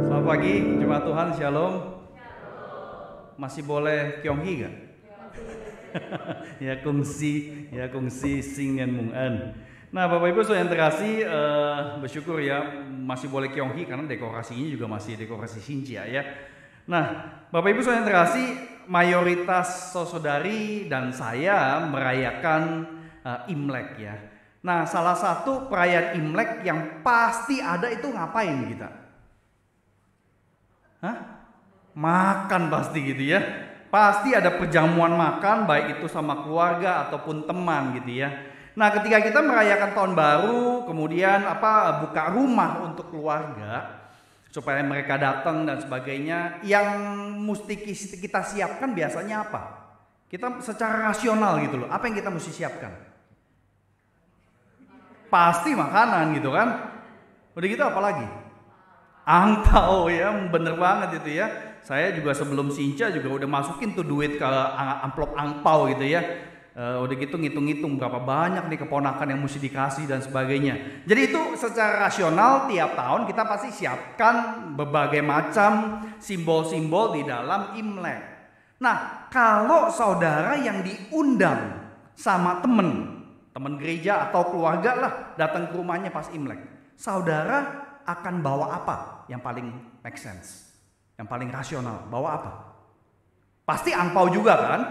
Selamat pagi, jemaat Tuhan, Shalom. Masih boleh Kyonghi gak? Ya kongsi singen mungen. Nah, Bapak Ibu yang terkasih, bersyukur ya masih boleh Kyonghi karena dekorasinya juga masih dekorasi Shinjia ya. Nah, Bapak Ibu yang terkasih, mayoritas saudari dan saya merayakan Imlek ya. Nah, salah satu perayaan Imlek yang pasti ada itu ngapain kita? Makan pasti gitu ya. Pasti ada perjamuan makan, baik itu sama keluarga ataupun teman gitu ya. Nah, ketika kita merayakan tahun baru, kemudian buka rumah untuk keluarga supaya mereka datang dan sebagainya, yang mesti kita siapkan biasanya apa? Kita secara rasional gitu loh. Apa yang kita mesti siapkan? Pasti makanan gitu kan. Udah gitu apa lagi? Angpau ya, bener banget itu ya. Saya juga sebelum Sinca juga udah masukin tuh duit ke amplop angpau gitu ya. Udah gitu ngitung-ngitung berapa banyak nih keponakan yang mesti dikasih dan sebagainya. Jadi itu secara rasional tiap tahun kita pasti siapkan berbagai macam simbol-simbol di dalam Imlek. Nah, kalau saudara yang diundang sama teman gereja atau keluarga lah datang ke rumahnya pas Imlek, saudara akan bawa apa yang paling make sense? Yang paling rasional, bawa apa? Pasti angpau juga kan?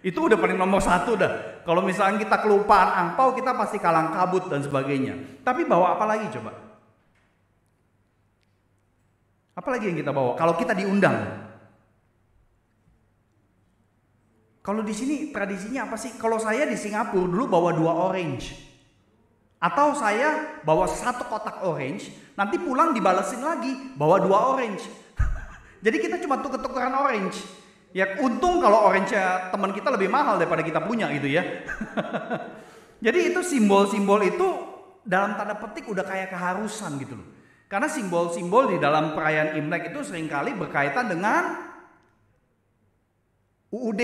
Itu udah paling nomor satu dah. Kalau misalnya kita kelupaan angpau, kita pasti kalang kabut dan sebagainya. Tapi bawa apa lagi coba? Apa lagi yang kita bawa? Kalau kita diundang. Kalau di sini tradisinya apa sih? Kalau saya di Singapura dulu bawa 2 orange. Atau saya bawa 1 kotak orange, nanti pulang dibalesin lagi, bawa 2 orange. Jadi kita cuma tuker-tukeran orange. Ya untung kalau orange teman kita lebih mahal daripada kita punya gitu ya. Jadi itu simbol-simbol itu dalam tanda petik udah kayak keharusan gitu loh. Karena simbol-simbol di dalam perayaan Imlek itu seringkali berkaitan dengan UUD.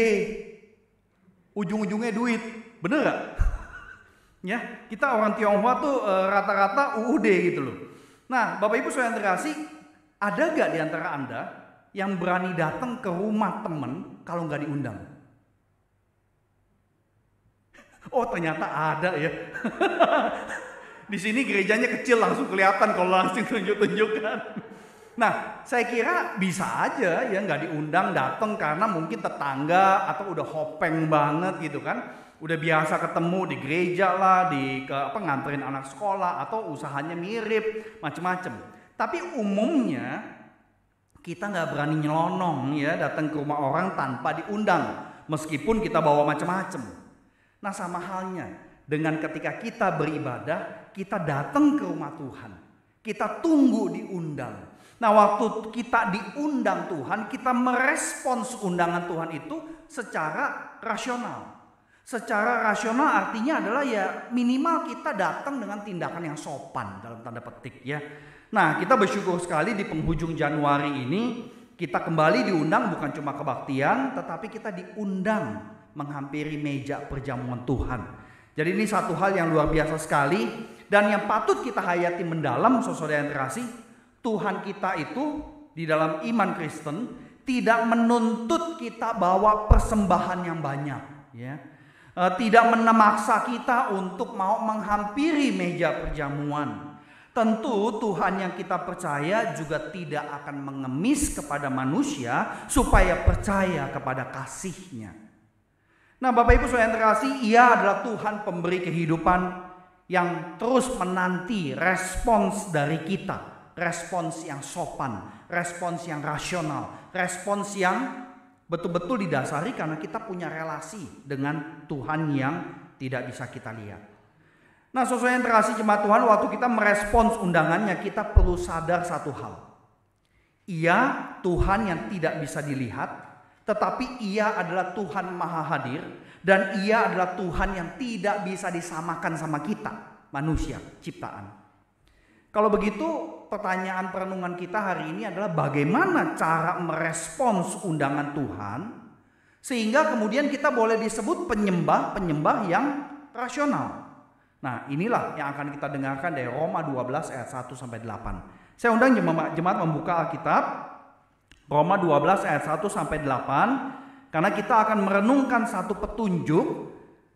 Ujung-ujungnya duit. Bener gak? Ya, kita orang Tionghoa tuh rata-rata UUD gitu loh. Nah, Bapak Ibu saudara yang terkasih, ada gak di antara Anda yang berani datang ke rumah teman kalau nggak diundang? Oh, ternyata ada ya. Di sini gerejanya kecil langsung kelihatan kalau langsung tunjuk-tunjukkan. Nah, saya kira bisa aja ya nggak diundang datang karena mungkin tetangga atau udah hopeng banget gitu kan. Udah biasa ketemu di gereja lah, nganterin anak sekolah atau usahanya mirip, macam-macam. Tapi umumnya kita nggak berani nyelonong ya datang ke rumah orang tanpa diundang, meskipun kita bawa macam-macam. Nah, sama halnya dengan ketika kita beribadah, kita datang ke rumah Tuhan, kita tunggu diundang. Nah, waktu kita diundang Tuhan, kita merespons undangan Tuhan itu secara rasional. Secara rasional artinya adalah ya minimal kita datang dengan tindakan yang sopan dalam tanda petik ya. Nah, kita bersyukur sekali di penghujung Januari ini kita kembali diundang bukan cuma kebaktian, tetapi kita diundang menghampiri meja perjamuan Tuhan. Jadi ini satu hal yang luar biasa sekali dan yang patut kita hayati mendalam saudara yang terkasih. Tuhan kita itu di dalam iman Kristen tidak menuntut kita bawa persembahan yang banyak ya. Tidak memaksa kita untuk mau menghampiri meja perjamuan. Tentu Tuhan yang kita percaya juga tidak akan mengemis kepada manusia supaya percaya kepada kasih-Nya. Nah, Bapak Ibu saudara yang terkasih, Ia adalah Tuhan pemberi kehidupan yang terus menanti respons dari kita. Respons yang sopan, respons yang rasional, respons yang betul-betul didasari karena kita punya relasi dengan Tuhan yang tidak bisa kita lihat. Nah, saudara yang terkasih jemaat Tuhan, waktu kita merespons undangannya, kita perlu sadar satu hal. Ia Tuhan yang tidak bisa dilihat, tetapi Ia adalah Tuhan Maha Hadir, dan Ia adalah Tuhan yang tidak bisa disamakan sama kita, manusia, ciptaan. Kalau begitu, pertanyaan perenungan kita hari ini adalah bagaimana cara merespons undangan Tuhan sehingga kemudian kita boleh disebut penyembah yang rasional. Nah, inilah yang akan kita dengarkan dari Roma 12 ayat 1 sampai 8. Saya undang jemaat membuka Alkitab Roma 12 ayat 1 sampai 8 karena kita akan merenungkan satu petunjuk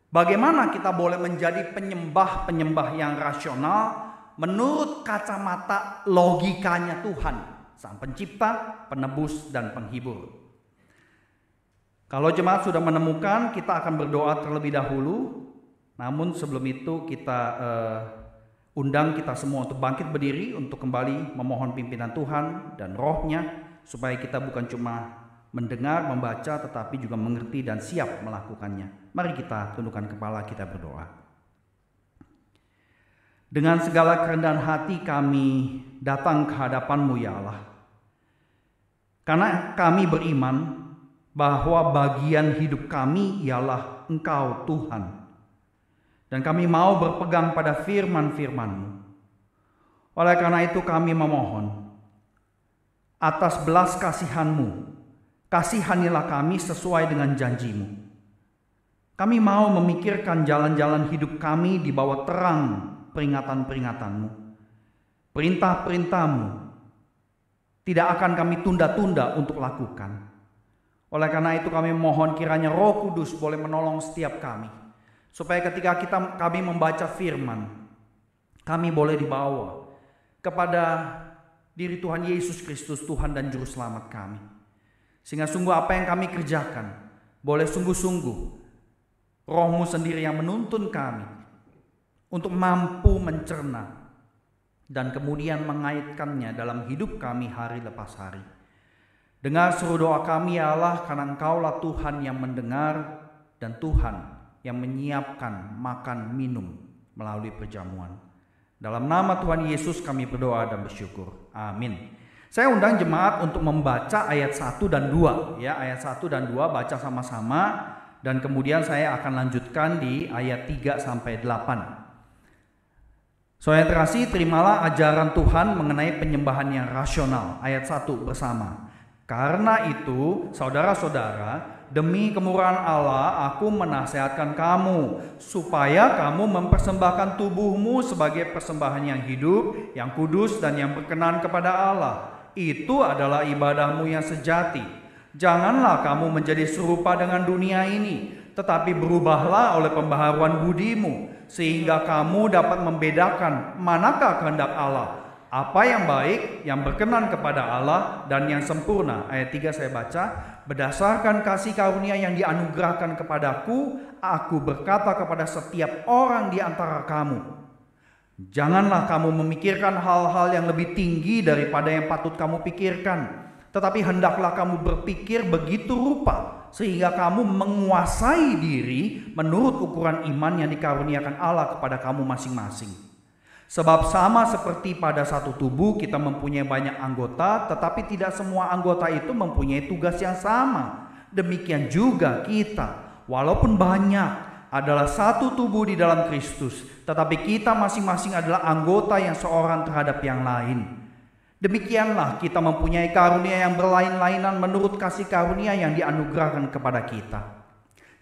bagaimana kita boleh menjadi penyembah-penyembah yang rasional menurut kacamata logikanya Tuhan, Sang Pencipta, Penebus, dan Penghibur. Kalau jemaat sudah menemukan, kita akan berdoa terlebih dahulu. Namun sebelum itu kita undang kita semua untuk bangkit berdiri untuk kembali memohon pimpinan Tuhan dan Roh-Nya supaya kita bukan cuma mendengar, membaca, tetapi juga mengerti dan siap melakukannya. Mari kita tundukkan kepala, kita berdoa. Dengan segala kerendahan hati kami datang ke hadapan-Mu ya Allah. Karena kami beriman bahwa bagian hidup kami ialah Engkau Tuhan. Dan kami mau berpegang pada firman-firman-Mu. Oleh karena itu kami memohon, atas belas kasihan-Mu, kasihanilah kami sesuai dengan janji-Mu. Kami mau memikirkan jalan-jalan hidup kami di bawah terang peringatan-peringatan-Mu. Perintah-perintah-Mu tidak akan kami tunda-tunda untuk lakukan. Oleh karena itu kami mohon kiranya Roh Kudus boleh menolong setiap kami. Supaya ketika kami membaca firman, kami boleh dibawa kepada diri Tuhan Yesus Kristus, Tuhan dan Juru Selamat kami. Sehingga sungguh apa yang kami kerjakan, boleh sungguh-sungguh Roh-Mu sendiri yang menuntun kami untuk mampu mencerna dan kemudian mengaitkannya dalam hidup kami hari lepas hari. Dengar seru doa kami ya Allah, karena Engkaulah Tuhan yang mendengar dan Tuhan yang menyiapkan makan minum melalui perjamuan. Dalam nama Tuhan Yesus kami berdoa dan bersyukur. Amin. Saya undang jemaat untuk membaca ayat 1 dan 2 ya, ayat 1 dan 2 baca sama-sama dan kemudian saya akan lanjutkan di ayat 3 sampai 8. Saudara yang terkasih, terimalah ajaran Tuhan mengenai penyembahan yang rasional. Ayat 1 bersama. Karena itu, saudara-saudara, demi kemurahan Allah, aku menasihatkan kamu supaya kamu mempersembahkan tubuhmu sebagai persembahan yang hidup, yang kudus, dan yang berkenan kepada Allah. Itu adalah ibadahmu yang sejati. Janganlah kamu menjadi serupa dengan dunia ini, tetapi berubahlah oleh pembaharuan budimu, sehingga kamu dapat membedakan manakah kehendak Allah, apa yang baik, yang berkenan kepada Allah, dan yang sempurna. Ayat 3 saya baca. Berdasarkan kasih karunia yang dianugerahkan kepadaku, aku berkata kepada setiap orang di antara kamu, janganlah kamu memikirkan hal-hal yang lebih tinggi daripada yang patut kamu pikirkan, tetapi hendaklah kamu berpikir begitu rupa sehingga kamu menguasai diri menurut ukuran iman yang dikaruniakan Allah kepada kamu masing-masing. Sebab sama seperti pada satu tubuh kita mempunyai banyak anggota, tetapi tidak semua anggota itu mempunyai tugas yang sama. Demikian juga kita, walaupun banyak, adalah satu tubuh di dalam Kristus, tetapi kita masing-masing adalah anggota yang seorang terhadap yang lain. Demikianlah kita mempunyai karunia yang berlain-lainan menurut kasih karunia yang dianugerahkan kepada kita.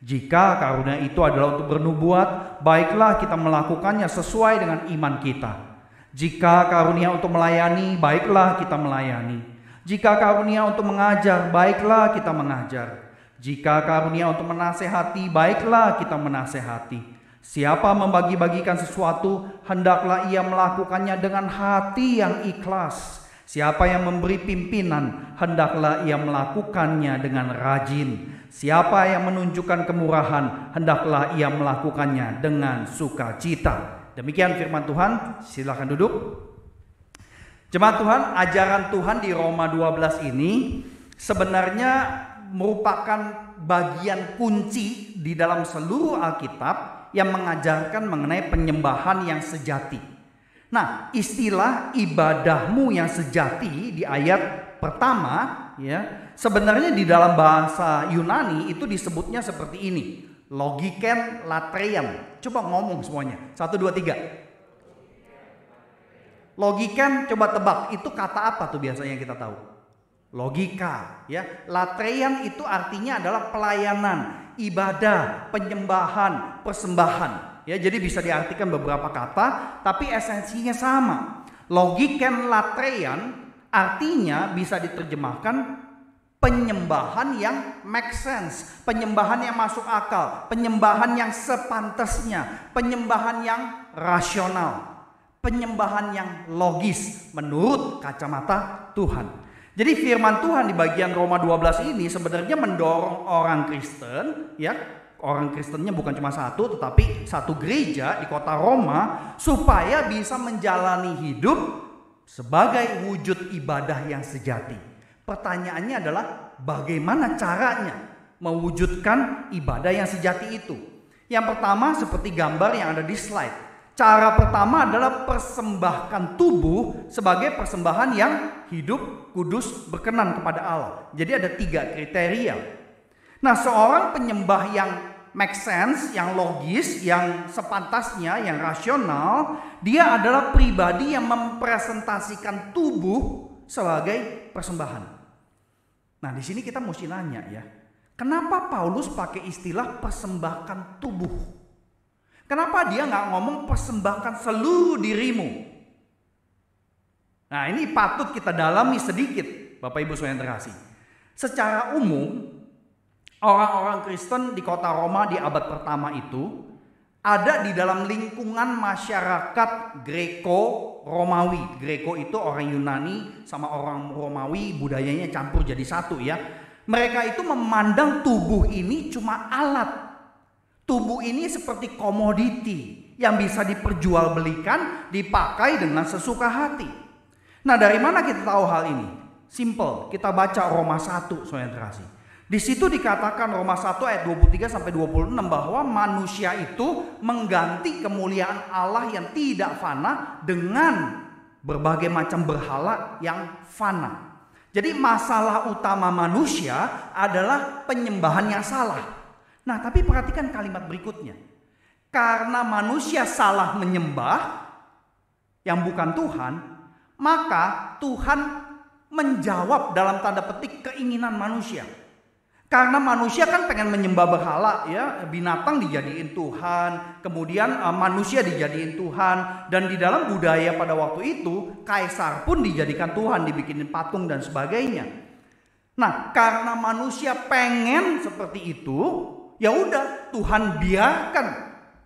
Jika karunia itu adalah untuk bernubuat, baiklah kita melakukannya sesuai dengan iman kita. Jika karunia untuk melayani, baiklah kita melayani. Jika karunia untuk mengajar, baiklah kita mengajar. Jika karunia untuk menasehati, baiklah kita menasehati. Siapa membagi-bagikan sesuatu, hendaklah ia melakukannya dengan hati yang ikhlas. Siapa yang memberi pimpinan, hendaklah ia melakukannya dengan rajin. Siapa yang menunjukkan kemurahan, hendaklah ia melakukannya dengan sukacita. Demikian firman Tuhan, silakan duduk. Jemaat Tuhan, ajaran Tuhan di Roma 12 ini sebenarnya merupakan bagian kunci di dalam seluruh Alkitab yang mengajarkan mengenai penyembahan yang sejati. Nah, istilah ibadahmu yang sejati di ayat pertama ya, sebenarnya di dalam bahasa Yunani itu disebutnya seperti ini. Logiken latreian. Coba ngomong semuanya. 1, 2, 3. Logiken, coba tebak. Itu kata apa tuh biasanya kita tahu? Logika. Ya. Latreian itu artinya adalah pelayanan, ibadah, penyembahan, persembahan. Ya, jadi bisa diartikan beberapa kata, tapi esensinya sama. Logiken latreian artinya bisa diterjemahkan penyembahan yang make sense, penyembahan yang masuk akal, penyembahan yang sepantasnya, penyembahan yang rasional, penyembahan yang logis menurut kacamata Tuhan. Jadi firman Tuhan di bagian Roma 12 ini sebenarnya mendorong orang Kristen, ya, orang Kristennya bukan cuma satu, tetapi satu gereja di kota Roma, supaya bisa menjalani hidup sebagai wujud ibadah yang sejati. Pertanyaannya adalah bagaimana caranya mewujudkan ibadah yang sejati itu. Yang pertama seperti gambar yang ada di slide. Cara pertama adalah persembahkan tubuh sebagai persembahan yang hidup, kudus, berkenan kepada Allah. Jadi ada 3 kriteria. Nah, seorang penyembah yang make sense, yang logis, yang sepantasnya, yang rasional, dia adalah pribadi yang mempresentasikan tubuh sebagai persembahan. Nah, di sini kita mesti nanya ya, kenapa Paulus pakai istilah persembahkan tubuh? Kenapa dia nggak ngomong persembahkan seluruh dirimu? Nah, ini patut kita dalami sedikit, Bapak Ibu saudara yang terkasih. Secara umum, orang-orang Kristen di kota Roma di abad pertama itu ada di dalam lingkungan masyarakat Greko-Romawi. Greko itu orang Yunani sama orang Romawi, budayanya campur jadi satu ya. Mereka itu memandang tubuh ini cuma alat. Tubuh ini seperti komoditi yang bisa diperjualbelikan, dipakai dengan sesuka hati. Nah, dari mana kita tahu hal ini? Simple, kita baca Roma 1 saudara terkasih. Di situ dikatakan Roma 1 ayat 23 sampai 26 bahwa manusia itu mengganti kemuliaan Allah yang tidak fana dengan berbagai macam berhala yang fana. Jadi masalah utama manusia adalah penyembahan yang salah. Nah, tapi perhatikan kalimat berikutnya. Karena manusia salah menyembah yang bukan Tuhan, maka Tuhan menjawab dalam tanda petik keinginan manusia. Karena manusia kan pengen menyembah berhala ya, binatang dijadiin Tuhan, kemudian manusia dijadiin Tuhan, dan di dalam budaya pada waktu itu kaisar pun dijadikan Tuhan, dibikinin patung dan sebagainya. Nah, karena manusia pengen seperti itu, ya udah Tuhan biarkan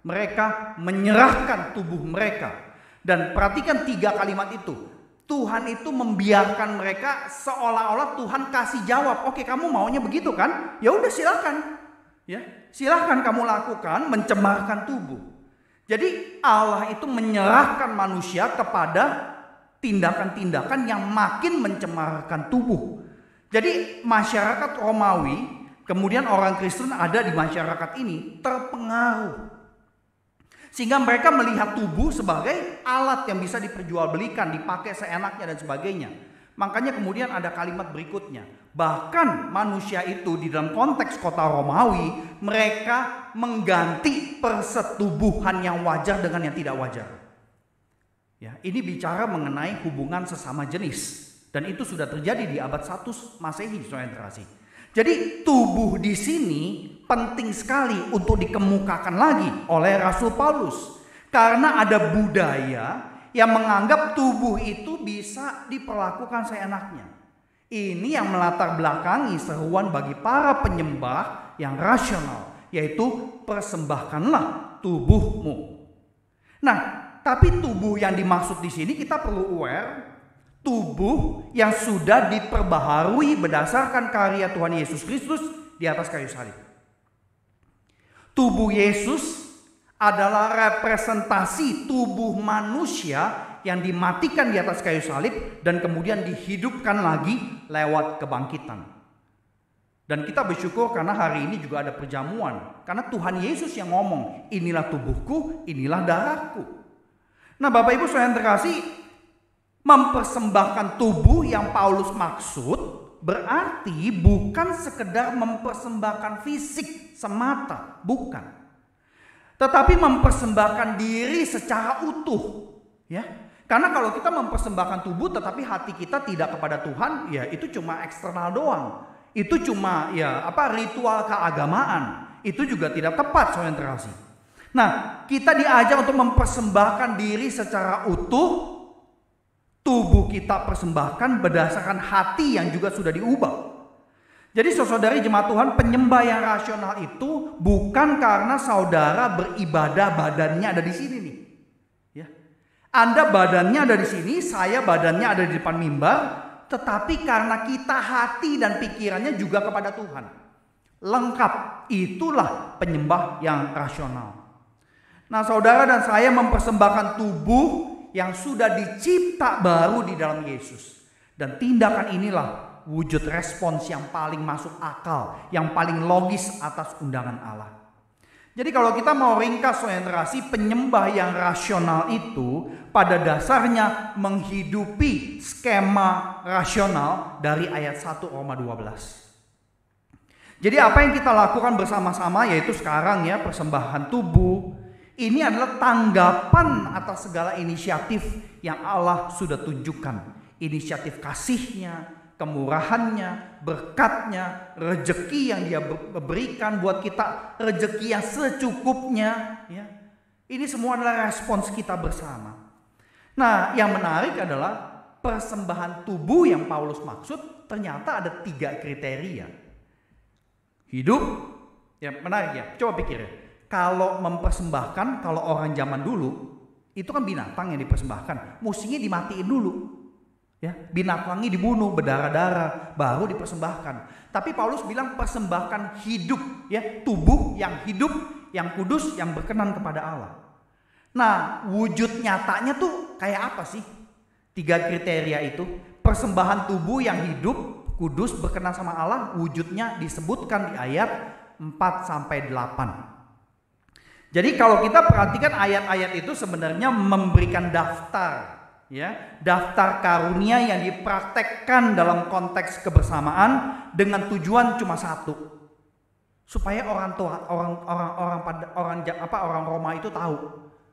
mereka menyerahkan tubuh mereka. Dan perhatikan 3 kalimat itu. Tuhan itu membiarkan mereka seolah-olah Tuhan kasih jawab. Oke, kamu maunya begitu kan? Ya udah silakan. Ya, silakan kamu lakukan mencemarkan tubuh. Jadi Allah itu menyerahkan manusia kepada tindakan-tindakan yang makin mencemarkan tubuh. Jadi masyarakat Romawi, kemudian orang Kristen ada di masyarakat ini terpengaruh. Sehingga mereka melihat tubuh sebagai alat yang bisa diperjualbelikan, dipakai seenaknya dan sebagainya. Makanya kemudian ada kalimat berikutnya. Bahkan manusia itu di dalam konteks kota Romawi, mereka mengganti persetubuhan yang wajar dengan yang tidak wajar. Ya, ini bicara mengenai hubungan sesama jenis. Dan itu sudah terjadi di abad 1 Masehi, saudara yang terkasih. Jadi tubuh di sini penting sekali untuk dikemukakan lagi oleh Rasul Paulus. Karena ada budaya yang menganggap tubuh itu bisa diperlakukan seenaknya. Ini yang melatar belakangi seruan bagi para penyembah yang rasional, yaitu persembahkanlah tubuhmu. Nah, tapi tubuh yang dimaksud di sini kita perlu aware. Tubuh yang sudah diperbaharui berdasarkan karya Tuhan Yesus Kristus di atas kayu salib. Tubuh Yesus adalah representasi tubuh manusia yang dimatikan di atas kayu salib dan kemudian dihidupkan lagi lewat kebangkitan. Dan kita bersyukur karena hari ini juga ada perjamuan. Karena Tuhan Yesus yang ngomong, inilah tubuhku, inilah darahku. Nah, Bapak Ibu saudara yang terkasih, mempersembahkan tubuh yang Paulus maksud berarti bukan sekedar mempersembahkan fisik semata, bukan. Tetapi mempersembahkan diri secara utuh, ya. Karena kalau kita mempersembahkan tubuh tetapi hati kita tidak kepada Tuhan, ya itu cuma eksternal doang. Itu cuma ritual keagamaan. Itu juga tidak tepat, saudara yang terkasih. Nah, kita diajar untuk mempersembahkan diri secara utuh. Tubuh kita persembahkan berdasarkan hati yang juga sudah diubah. Jadi saudari jemaat Tuhan, penyembah yang rasional itu bukan karena saudara beribadah badannya ada di sini nih. Ya. Anda badannya ada di sini, saya badannya ada di depan mimbar, tetapi karena kita hati dan pikirannya juga kepada Tuhan. Lengkap, itulah penyembah yang rasional. Nah, saudara dan saya mempersembahkan tubuh yang sudah dicipta baru di dalam Yesus. Dan tindakan inilah wujud respons yang paling masuk akal, yang paling logis atas undangan Allah. Jadi kalau kita mau ringkas orientasi, penyembah yang rasional itu pada dasarnya menghidupi skema rasional dari ayat 1 Roma 12. Jadi apa yang kita lakukan bersama-sama yaitu sekarang ya persembahan tubuh. Ini adalah tanggapan atas segala inisiatif yang Allah sudah tunjukkan. Inisiatif kasih-Nya, kemurahan-Nya, berkat-Nya, rezeki yang Dia berikan buat kita, rezeki yang secukupnya. Ya. Ini semua adalah respons kita bersama. Nah, yang menarik adalah persembahan tubuh yang Paulus maksud ternyata ada 3 kriteria. Hidup, ya menarik ya, coba pikir ya. Kalau mempersembahkan, kalau orang zaman dulu itu kan binatang yang dipersembahkan, mestinya dimatiin dulu, ya binatangnya dibunuh berdarah-darah baru dipersembahkan. Tapi Paulus bilang persembahkan hidup, ya tubuh yang hidup, yang kudus, yang berkenan kepada Allah. Nah wujud nyatanya tuh kayak apa sih? 3 kriteria itu, persembahan tubuh yang hidup, kudus, berkenan sama Allah, wujudnya disebutkan di ayat 4-8. Jadi kalau kita perhatikan ayat-ayat itu sebenarnya memberikan daftar, ya, daftar karunia yang dipraktekkan dalam konteks kebersamaan dengan tujuan cuma satu, supaya orang Roma itu tahu,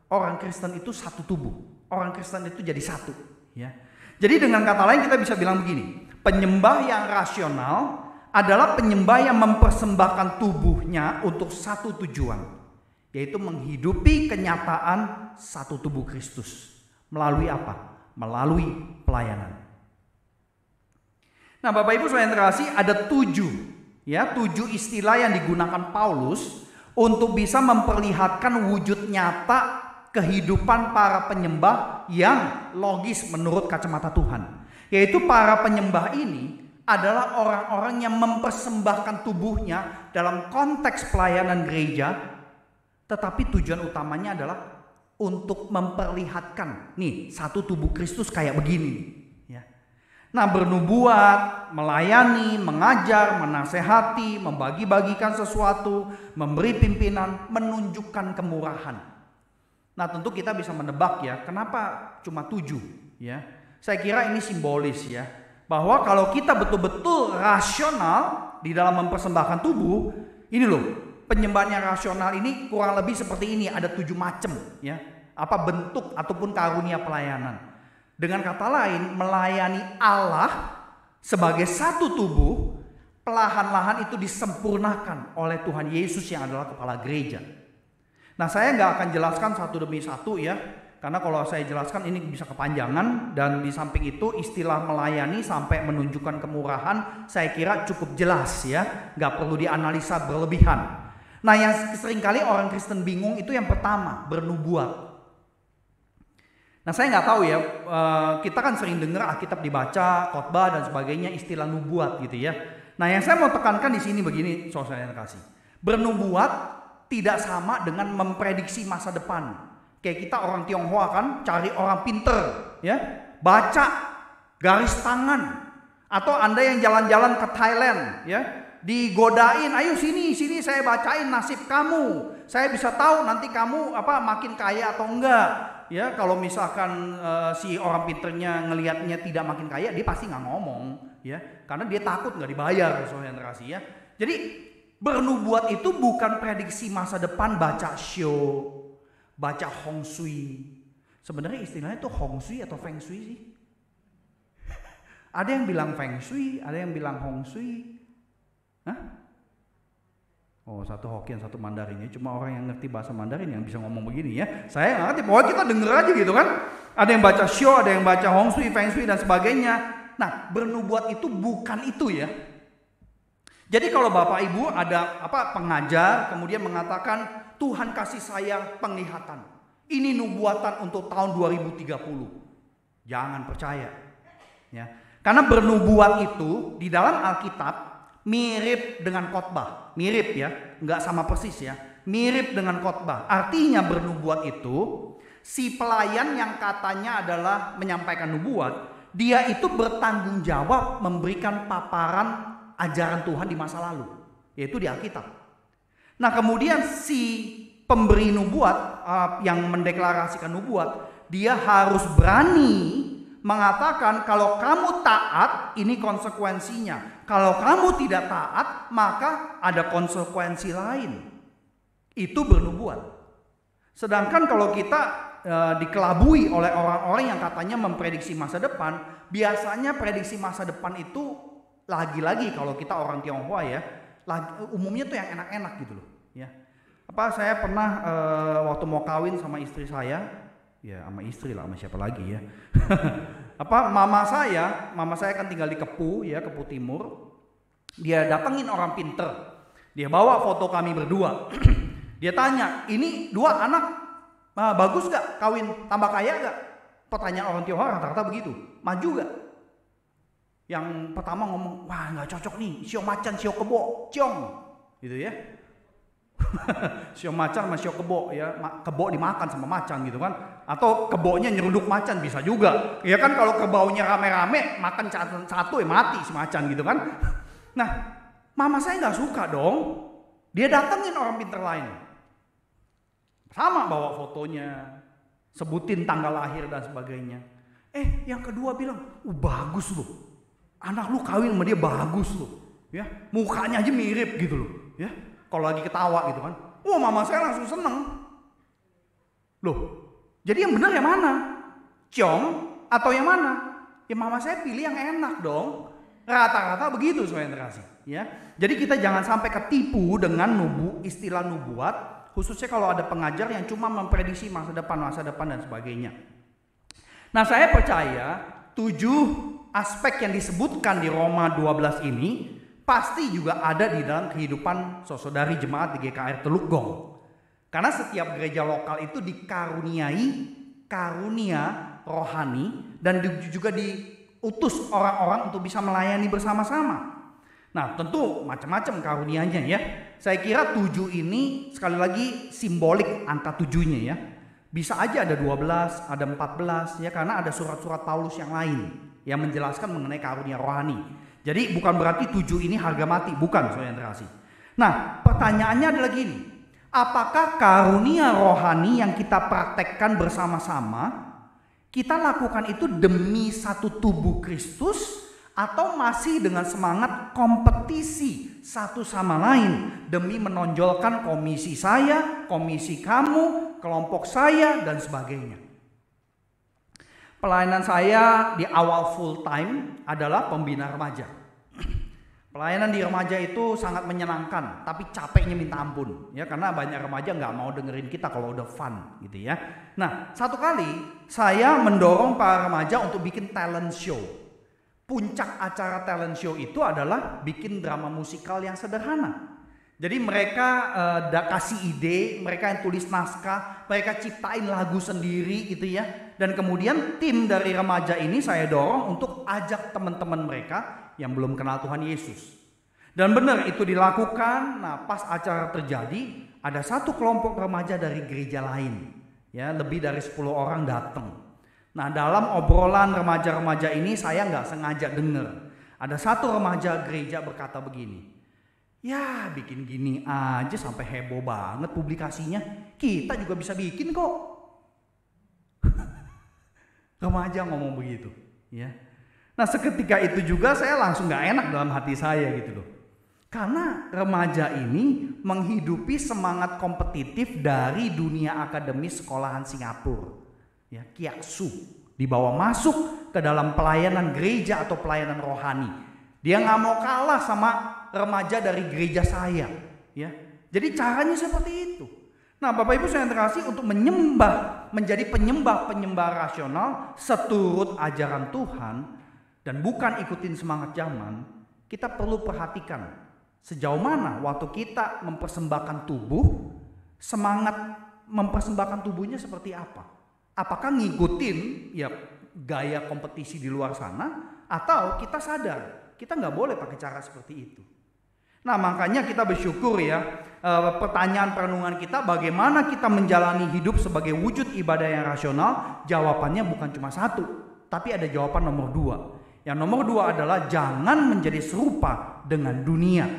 orang Kristen itu satu tubuh, orang Kristen itu jadi satu, ya. Jadi dengan kata lain kita bisa bilang begini, penyembah yang rasional adalah penyembah yang mempersembahkan tubuhnya untuk satu tujuan, yaitu menghidupi kenyataan satu tubuh Kristus. Melalui apa? Melalui pelayanan. Nah Bapak Ibu saudara yang terkasih, ada 7 istilah yang digunakan Paulus untuk bisa memperlihatkan wujud nyata kehidupan para penyembah yang logis menurut kacamata Tuhan. Yaitu para penyembah ini adalah orang-orang yang mempersembahkan tubuhnya dalam konteks pelayanan gereja, tetapi tujuan utamanya adalah untuk memperlihatkan nih satu tubuh Kristus kayak begini, ya. Nah bernubuat, melayani, mengajar, menasehati, membagi-bagikan sesuatu, memberi pimpinan, menunjukkan kemurahan. Nah tentu kita bisa menebak ya, kenapa cuma 7, ya. Saya kira ini simbolis ya, bahwa kalau kita betul-betul rasional di dalam mempersembahkan tubuh, ini loh, penyembahan yang rasional ini kurang lebih seperti ini, ada 7 macam ya, apa bentuk ataupun karunia pelayanan. Dengan kata lain, melayani Allah sebagai satu tubuh, perlahan-lahan itu disempurnakan oleh Tuhan Yesus yang adalah kepala gereja. Nah saya nggak akan jelaskan satu demi satu ya, karena kalau saya jelaskan ini bisa kepanjangan, dan di samping itu istilah melayani sampai menunjukkan kemurahan saya kira cukup jelas ya, nggak perlu dianalisa berlebihan. Nah yang seringkali orang Kristen bingung itu yang pertama, bernubuat. Nah saya nggak tahu ya, kita kan sering dengar Alkitab dibaca, khotbah dan sebagainya, istilah nubuat gitu ya. Nah yang saya mau tekankan di sini begini, saudara yang kasih, bernubuat tidak sama dengan memprediksi masa depan. Kayak kita orang Tionghoa kan cari orang pinter, ya, baca garis tangan. Atau Anda yang jalan-jalan ke Thailand, ya, digodain, ayo sini saya bacain nasib kamu, saya bisa tahu nanti kamu makin kaya atau enggak. Ya kalau misalkan si orang pinternya ngelihatnya tidak makin kaya, dia pasti nggak ngomong, ya, karena dia takut nggak dibayar, saudara yang terkasih ya. Jadi bernubuat itu bukan prediksi masa depan, baca show, baca Hong Shui. Sebenarnya istilahnya itu Hong Shui atau Feng Shui sih? Ada yang bilang Feng Shui, ada yang bilang Hong Shui. Hah? Oh, satu Hokkien, satu Mandarin ya. Cuma orang yang ngerti bahasa Mandarin yang bisa ngomong begini ya. Saya nggak ngerti, pokoknya kita denger aja gitu kan. Ada yang baca Shio, ada yang baca Hong Shui, Feng Shui dan sebagainya. Nah, bernubuat itu bukan itu ya. Jadi kalau Bapak Ibu ada pengajar kemudian mengatakan Tuhan kasih saya penglihatan. Ini nubuatan untuk tahun 2030. Jangan percaya. Ya. Karena bernubuat itu di dalam Alkitab mirip dengan khotbah. Mirip ya, nggak sama persis ya. Mirip dengan khotbah. Artinya bernubuat itu si pelayan yang katanya adalah menyampaikan nubuat, dia itu bertanggung jawab memberikan paparan ajaran Tuhan di masa lalu, yaitu di Alkitab. Nah kemudian si pemberi nubuat yang mendeklarasikan nubuat, dia harus berani mengatakan kalau kamu taat ini konsekuensinya, kalau kamu tidak taat maka ada konsekuensi lain. Itu bernubuat. Sedangkan kalau kita dikelabui oleh orang-orang yang katanya memprediksi masa depan, biasanya prediksi masa depan itu lagi-lagi kalau kita orang Tionghoa ya, umumnya tuh yang enak-enak gitu loh ya. Saya pernah waktu mau kawin sama istri saya, ya sama istri lah, sama siapa lagi ya. Mama saya kan tinggal di Kepu ya, Kepu Timur. Dia datengin orang pinter. Dia bawa foto kami berdua. Dia tanya, ini dua anak bagus gak kawin, tambah kaya gak? Pertanyaan orang Tionghoa rata-rata begitu, maju gak? Yang pertama ngomong, wah nggak cocok nih, sio macan, sio kebo, ciong, gitu ya. Sio macan sama sio kebo ya, kebo dimakan sama macan gitu kan. Atau kebonya nyeruduk macan bisa juga. Ya kan kalau kebaunya rame-rame, makan satu ya mati si macan gitu kan. Nah, mama saya nggak suka dong. Dia datengin orang pinter lain. Sama bawa fotonya, sebutin tanggal lahir dan sebagainya. Yang kedua bilang, bagus loh. Anak lu kawin sama dia bagus loh, ya mukanya aja mirip gitu loh, ya kalau lagi ketawa gitu kan. Mama saya langsung seneng. Loh, jadi yang benar yang mana? Ciong atau yang mana? Ya mama saya pilih yang enak dong. Rata-rata begitu saudara kasih, ya. Jadi kita jangan sampai ketipu dengan istilah nubuat, khususnya kalau ada pengajar yang cuma memprediksi masa depan dan sebagainya. Nah, saya percaya 7 aspek yang disebutkan di Roma 12 ini pasti juga ada di dalam kehidupan saudari jemaat di GKR Teluk Gong. Karena setiap gereja lokal itu dikaruniai karunia rohani dan juga diutus orang-orang untuk bisa melayani bersama-sama. Nah, tentu macam-macam karunianya ya. Saya kira 7 ini sekali lagi simbolik angka 7-nya ya. Bisa aja ada 12, ada 14 ya, karena ada surat-surat Paulus yang lain yang menjelaskan mengenai karunia rohani. Jadi bukan berarti 7 ini harga mati, bukan saudara yang terkasih. Nah, pertanyaannya adalah gini. Apakah karunia rohani yang kita praktekkan bersama-sama, kita lakukan itu demi satu tubuh Kristus atau masih dengan semangat kompetisi satu sama lain demi menonjolkan komisi saya, komisi kamu, kelompok saya dan sebagainya. Pelayanan saya di awal full time adalah pembina remaja. Pelayanan di remaja itu sangat menyenangkan, tapi capeknya minta ampun, ya karena banyak remaja nggak mau dengerin kita kalau udah fun, gitu ya. Nah, satu kali saya mendorong para remaja untuk bikin talent show. Puncak acara talent show itu adalah bikin drama musikal yang sederhana. Jadi mereka kasih ide, mereka yang tulis naskah, mereka ciptain lagu sendiri gitu ya. Dan kemudian tim dari remaja ini saya dorong untuk ajak teman-teman mereka yang belum kenal Tuhan Yesus. Dan benar itu dilakukan. Nah, pas acara terjadi, ada satu kelompok remaja dari gereja lain. Ya, lebih dari 10 orang datang. Nah, dalam obrolan remaja-remaja ini saya nggak sengaja dengar. Ada satu remaja gereja berkata begini. Ya bikin gini aja sampai heboh banget publikasinya. Kita juga bisa bikin kok. Remaja ngomong begitu, ya. Nah seketika itu juga saya langsung gak enak dalam hati saya gitu loh. Karena remaja ini menghidupi semangat kompetitif dari dunia akademis sekolahan Singapura. Ya, Kiaksu. Dibawa masuk ke dalam pelayanan gereja atau pelayanan rohani. Dia gak mau kalah sama remaja dari gereja saya, ya. Jadi caranya seperti itu. Nah, Bapak Ibu saya terkasih, untuk menyembah, menjadi penyembah rasional seturut ajaran Tuhan dan bukan ikutin semangat zaman, kita perlu perhatikan sejauh mana waktu kita mempersembahkan tubuh, semangat mempersembahkan tubuhnya seperti apa. Apakah ngikutin ya gaya kompetisi di luar sana, atau kita sadar kita nggak boleh pakai cara seperti itu. Nah, makanya kita bersyukur ya, pertanyaan perenungan kita, bagaimana kita menjalani hidup sebagai wujud ibadah yang rasional, jawabannya bukan cuma satu, tapi ada jawaban nomor 2. Yang nomor 2 adalah jangan menjadi serupa dengan dunia.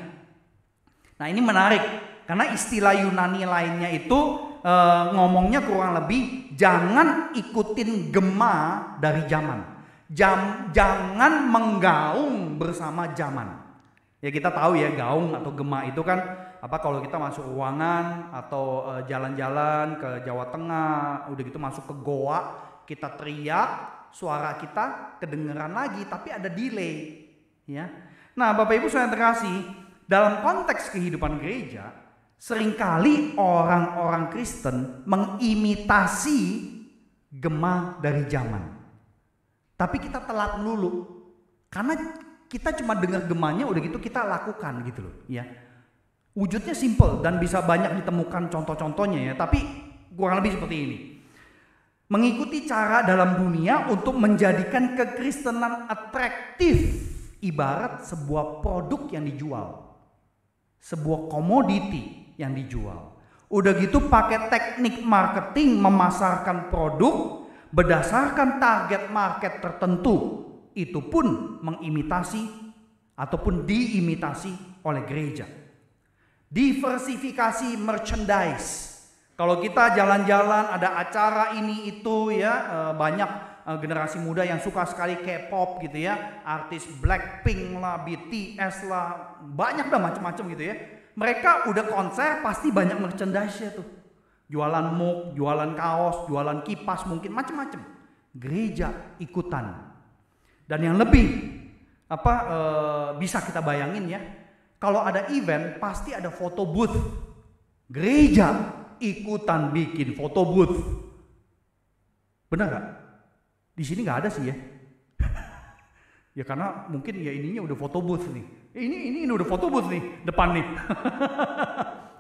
Nah, ini menarik, karena istilah Yunani lainnya itu ngomongnya kurang lebih, jangan ikutin gema dari zaman. Jangan menggaung bersama zaman. Ya, kita tahu ya, gaung atau gema itu kan kalau kita masuk ruangan atau jalan-jalan ke Jawa Tengah, udah gitu masuk ke goa, kita teriak, suara kita kedengeran lagi tapi ada delay, ya. Nah, Bapak Ibu saya terkasih, dalam konteks kehidupan gereja, seringkali orang-orang Kristen mengimitasi gema dari zaman. Tapi kita telat melulu, karena kita cuma dengar gemanya, udah gitu kita lakukan gitu loh, ya. Wujudnya simple dan bisa banyak ditemukan contoh-contohnya ya, tapi kurang lebih seperti ini. Mengikuti cara dalam dunia untuk menjadikan kekristenan atraktif, ibarat sebuah produk yang dijual, sebuah komoditi yang dijual. Udah gitu pakai teknik marketing memasarkan produk berdasarkan target market tertentu. Itu pun mengimitasi ataupun diimitasi oleh gereja. Diversifikasi merchandise. Kalau kita jalan-jalan ada acara ini itu ya, banyak generasi muda yang suka sekali K-pop gitu ya, artis Blackpink lah, BTS lah, banyak dah macam-macam gitu ya. Mereka udah konser pasti banyak merchandise-nya tuh. Jualan mug, jualan kaos, jualan kipas, mungkin macam-macam. Gereja ikutan. Dan yang lebih bisa kita bayangin ya, kalau ada event pasti ada foto booth. Gereja ikutan bikin foto booth. Benar gak? Di sini nggak ada sih ya. Ya karena mungkin ya ininya udah foto booth nih. Ini udah foto booth nih depan nih.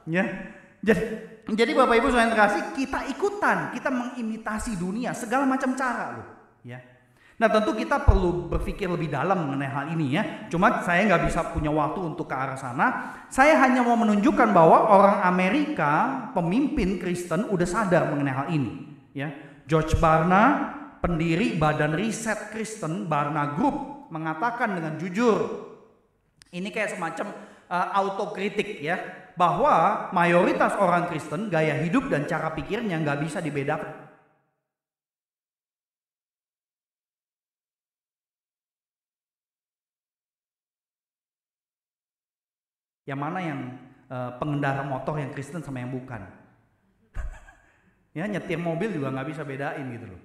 Ya. Jadi Bapak Ibu saudara yang terkasih, kita ikutan, kita mengimitasi dunia segala macam cara loh, ya. Nah, tentu kita perlu berpikir lebih dalam mengenai hal ini ya. Cuma saya nggak bisa punya waktu untuk ke arah sana. Saya hanya mau menunjukkan bahwa orang Amerika, pemimpin Kristen udah sadar mengenai hal ini. Ya, George Barna, pendiri Badan Riset Kristen Barna Group, mengatakan dengan jujur, ini kayak semacam autokritik ya, bahwa mayoritas orang Kristen gaya hidup dan cara pikirnya nggak bisa dibedakan. Yang mana yang pengendara motor yang Kristen sama yang bukan. Ya, nyetir mobil juga nggak bisa bedain gitu loh.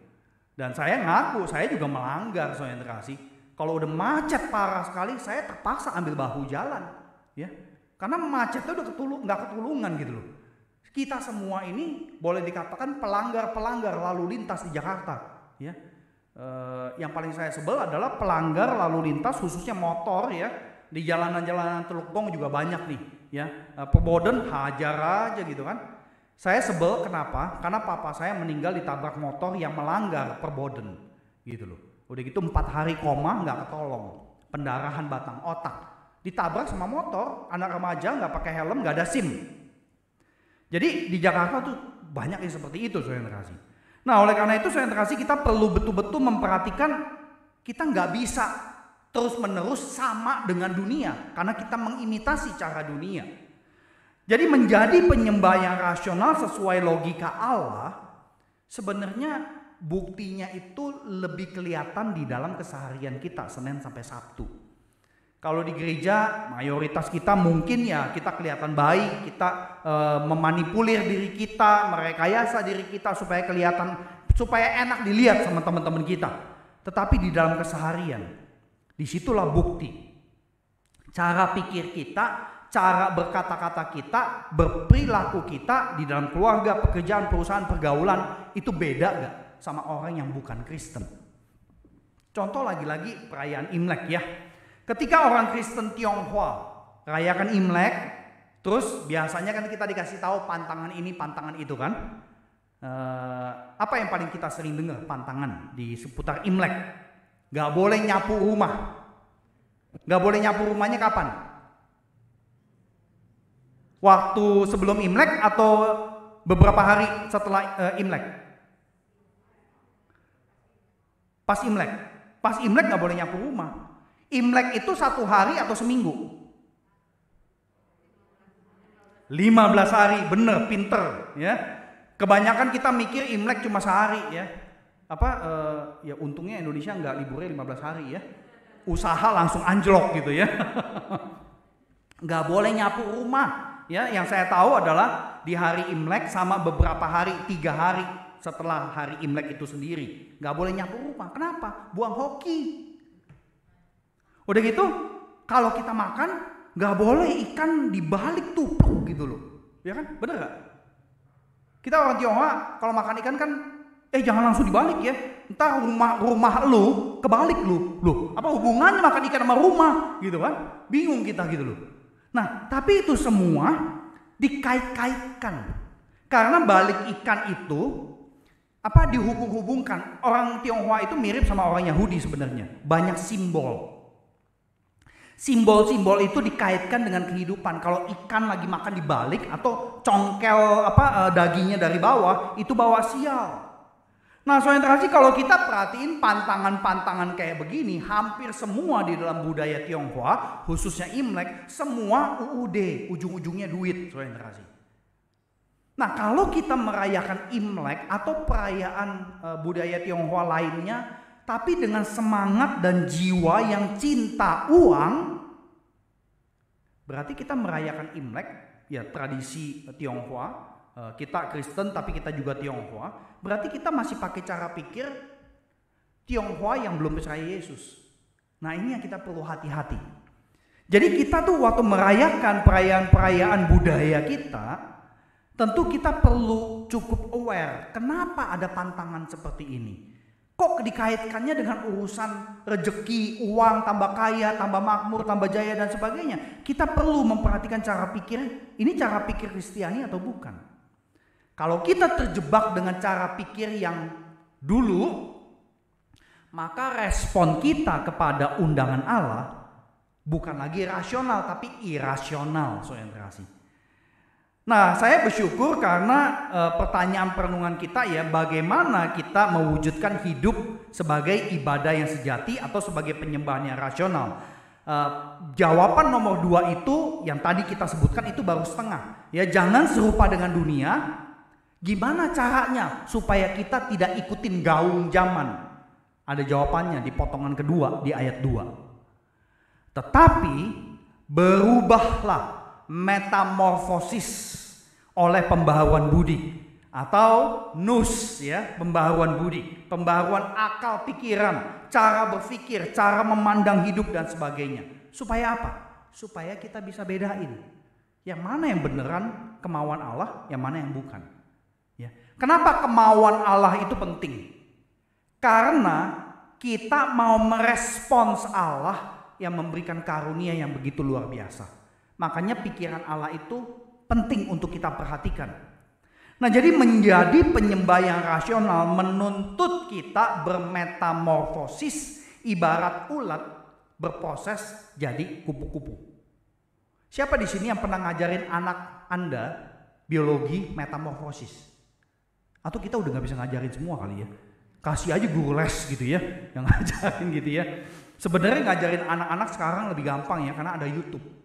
Dan saya ngaku, saya juga melanggar soalnya terkasih. Kalau udah macet parah sekali, saya terpaksa ambil bahu jalan. Ya, karena macetnya udah nggak ketulungan gitu loh. Kita semua ini boleh dikatakan pelanggar lalu lintas di Jakarta. Ya, yang paling saya sebel adalah pelanggar lalu lintas khususnya motor ya. Di jalanan-jalanan Teluk Gong juga banyak nih ya. Perboden hajar aja gitu kan. Saya sebel kenapa? Karena papa saya meninggal ditabrak motor yang melanggar perboden gitu loh. Udah gitu 4 hari koma nggak ketolong, pendarahan batang otak. Ditabrak sama motor, anak remaja nggak pakai helm, nggak ada SIM. Jadi di Jakarta tuh banyak yang seperti itu saudara kasih. Nah, oleh karena itu saudara kasih, kita perlu betul-betul memperhatikan kita nggak bisa terus-menerus sama dengan dunia, karena kita mengimitasi cara dunia. Jadi menjadi penyembah yang rasional sesuai logika Allah, sebenarnya buktinya itu lebih kelihatan di dalam keseharian kita Senin sampai Sabtu. Kalau di gereja mayoritas kita mungkin ya kita kelihatan baik, kita memanipulir diri kita, merekayasa diri kita supaya kelihatan, supaya enak dilihat sama teman-teman kita. Tetapi di dalam keseharian, disitulah bukti. Cara pikir kita, cara berkata-kata kita, berperilaku kita di dalam keluarga, pekerjaan, perusahaan, pergaulan itu beda gak sama orang yang bukan Kristen? Contoh lagi-lagi perayaan Imlek ya. Ketika orang Kristen Tionghoa rayakan Imlek, terus biasanya kan kita dikasih tahu pantangan ini, pantangan itu kan. Apa yang paling kita sering dengar pantangan di seputar Imlek? Gak boleh nyapu rumah. Gak boleh nyapu rumahnya kapan? Waktu sebelum Imlek atau beberapa hari setelah Imlek? Pas Imlek. Pas Imlek gak boleh nyapu rumah. Imlek itu 1 hari atau seminggu? 15 hari, bener, pinter ya. Kebanyakan kita mikir Imlek cuma sehari ya. Ya untungnya Indonesia nggak liburnya 15 hari ya. Usaha langsung anjlok gitu ya. Nggak boleh nyapu rumah. Ya, yang saya tahu adalah di hari Imlek sama beberapa hari, 3 hari setelah hari Imlek itu sendiri. Nggak boleh nyapu rumah. Kenapa? Buang hoki. Udah gitu, kalau kita makan, nggak boleh ikan dibalik tupluk gitu loh. Ya kan? Bener nggak? Kita orang Tionghoa kalau makan ikan kan, jangan langsung dibalik ya. Ntar rumah lu kebalik lu. Loh, apa hubungannya makan ikan sama rumah? Gitu kan? Bingung kita gitu loh. Nah, tapi itu semua dikait-kaitkan. Karena balik ikan itu dihubung-hubungkan. Orang Tionghoa itu mirip sama orang Yahudi sebenarnya. Banyak simbol. Simbol-simbol itu dikaitkan dengan kehidupan. Kalau ikan lagi makan dibalik atau congkel dagingnya dari bawah, itu bawa sial. Nah, saudara terkasih, kalau kita perhatiin pantangan-pantangan kayak begini, hampir semua di dalam budaya Tionghoa, khususnya Imlek, semua UUD, ujung-ujungnya duit, saudara terkasih. Nah, kalau kita merayakan Imlek atau perayaan budaya Tionghoa lainnya, tapi dengan semangat dan jiwa yang cinta uang, berarti kita merayakan Imlek, ya tradisi Tionghoa. Kita Kristen tapi kita juga Tionghoa, berarti kita masih pakai cara pikir Tionghoa yang belum percaya Yesus. Nah, ini yang kita perlu hati-hati. Jadi kita tuh waktu merayakan perayaan-perayaan budaya kita, tentu kita perlu cukup aware kenapa ada pantangan seperti ini. Kok dikaitkannya dengan urusan rejeki, uang, tambah kaya, tambah makmur, tambah jaya dan sebagainya. Kita perlu memperhatikan cara pikir, ini cara pikir Kristiani atau bukan. Kalau kita terjebak dengan cara pikir yang dulu, maka respon kita kepada undangan Allah bukan lagi rasional tapi irasional, saudara kasih. Nah, saya bersyukur karena pertanyaan perenungan kita ya, bagaimana kita mewujudkan hidup sebagai ibadah yang sejati atau sebagai penyembahan yang rasional. Jawaban nomor 2 itu yang tadi kita sebutkan itu baru setengah. Ya, jangan serupa dengan dunia. Gimana caranya supaya kita tidak ikutin gaung zaman? Ada jawabannya di potongan kedua di ayat 2. Tetapi berubahlah metamorfosis oleh pembaharuan budi atau nous ya, pembaharuan budi, pembaharuan akal pikiran, cara berpikir, cara memandang hidup dan sebagainya. Supaya apa? Supaya kita bisa bedain yang mana yang beneran kemauan Allah, yang mana yang bukan. Ya. Kenapa kemauan Allah itu penting? Karena kita mau merespons Allah yang memberikan karunia yang begitu luar biasa. Makanya pikiran Allah itu penting untuk kita perhatikan. Nah, jadi menjadi penyembah yang rasional menuntut kita bermetamorfosis, ibarat ulat berproses jadi kupu-kupu. Siapa di sini yang pernah ngajarin anak Anda biologi metamorfosis? Atau kita udah gak bisa ngajarin semua kali ya? Kasih aja guru les gitu ya, yang ngajarin gitu ya. Sebenarnya ngajarin anak-anak sekarang lebih gampang ya, karena ada YouTube.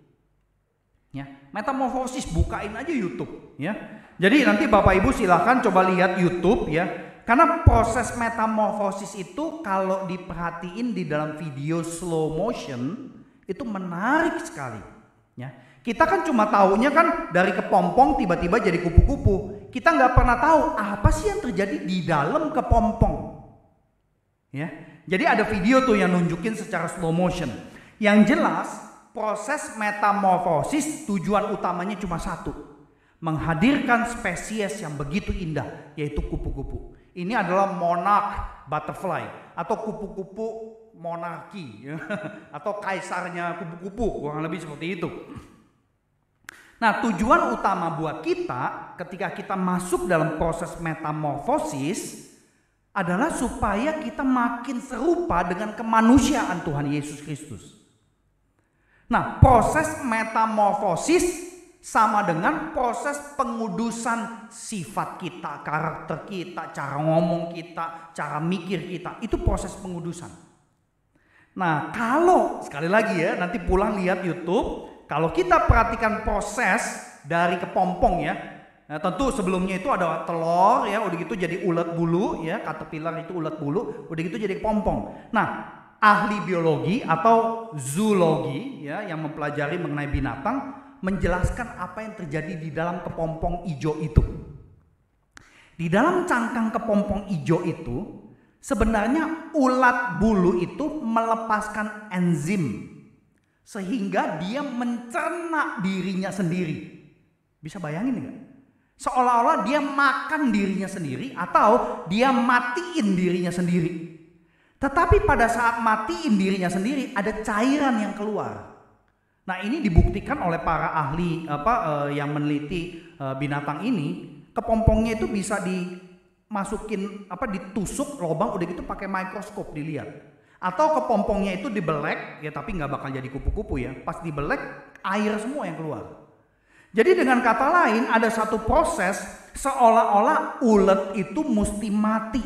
Ya, metamorfosis, bukain aja YouTube ya. Jadi nanti Bapak Ibu silahkan coba lihat YouTube ya. Karena proses metamorfosis itu kalau diperhatiin di dalam video slow motion itu menarik sekali ya. Kita kan cuma taunya kan dari kepompong tiba-tiba jadi kupu-kupu. Kita nggak pernah tahu apa sih yang terjadi di dalam kepompong. Ya, jadi ada video tuh yang nunjukin secara slow motion. Yang jelas proses metamorfosis tujuan utamanya cuma satu. Menghadirkan spesies yang begitu indah, yaitu kupu-kupu. Ini adalah monarch butterfly atau kupu-kupu monarki ya. Atau kaisarnya kupu-kupu, kurang lebih seperti itu. Nah, tujuan utama buat kita ketika kita masuk dalam proses metamorfosis adalah supaya kita makin serupa dengan kemanusiaan Tuhan Yesus Kristus. Nah, proses metamorfosis sama dengan proses pengudusan sifat kita, karakter kita, cara ngomong kita, cara mikir kita. Itu proses pengudusan. Nah, kalau sekali lagi ya, nanti pulang lihat YouTube, kalau kita perhatikan proses dari kepompong ya, nah, tentu sebelumnya itu ada telur ya, udah gitu jadi ulat bulu ya, caterpillar itu ulat bulu, udah gitu jadi kepompong. Nah, ahli biologi atau zoologi ya yang mempelajari mengenai binatang menjelaskan apa yang terjadi di dalam kepompong ijo itu. Di dalam cangkang kepompong ijo itu sebenarnya ulat bulu itu melepaskan enzim sehingga dia mencerna dirinya sendiri. Bisa bayangin nggak? Seolah-olah dia makan dirinya sendiri atau dia matiin dirinya sendiri. Tetapi pada saat matiin dirinya sendiri ada cairan yang keluar. Nah, ini dibuktikan oleh para ahli yang meneliti binatang ini. Kepompongnya itu bisa dimasukin ditusuk lubang udah gitu pakai mikroskop dilihat. Atau kepompongnya itu dibelek ya, tapi nggak bakal jadi kupu-kupu ya. Pas dibelek air semua yang keluar. Jadi dengan kata lain ada satu proses seolah-olah ulet itu mesti mati.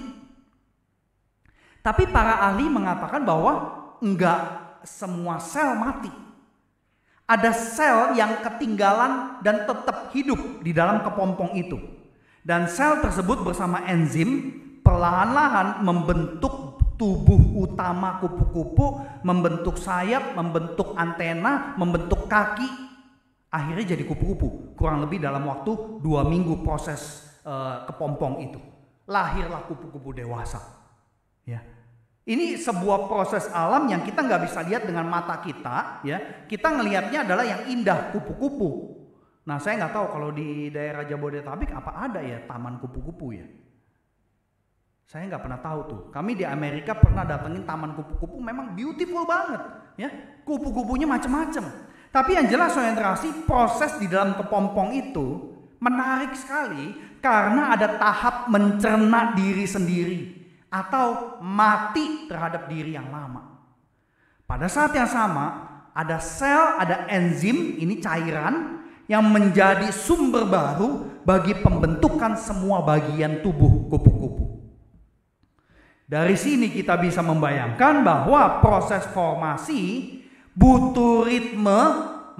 Tapi para ahli mengatakan bahwa enggak semua sel mati. Ada sel yang ketinggalan dan tetap hidup di dalam kepompong itu. Dan sel tersebut bersama enzim perlahan-lahan membentuk tubuh utama kupu-kupu, membentuk sayap, membentuk antena, membentuk kaki. Akhirnya jadi kupu-kupu. Kurang lebih dalam waktu 2 minggu proses kepompong itu. Lahirlah kupu-kupu dewasa. Ya. Ini sebuah proses alam yang kita nggak bisa lihat dengan mata kita, ya. Kita ngelihatnya adalah yang indah, kupu-kupu. Nah, saya nggak tahu kalau di daerah Jabodetabek apa ada ya taman kupu-kupu ya. Saya nggak pernah tahu tuh. Kami di Amerika pernah datengin taman kupu-kupu, memang beautiful banget, ya. Kupu-kupunya macam-macam. Tapi yang jelas orientasi proses di dalam kepompong itu menarik sekali karena ada tahap mencerna diri sendiri. Atau mati terhadap diri yang lama. Pada saat yang sama ada sel, ada enzim, ini cairan yang menjadi sumber baru bagi pembentukan semua bagian tubuh kupu-kupu. Dari sini kita bisa membayangkan bahwa proses formasi butuh ritme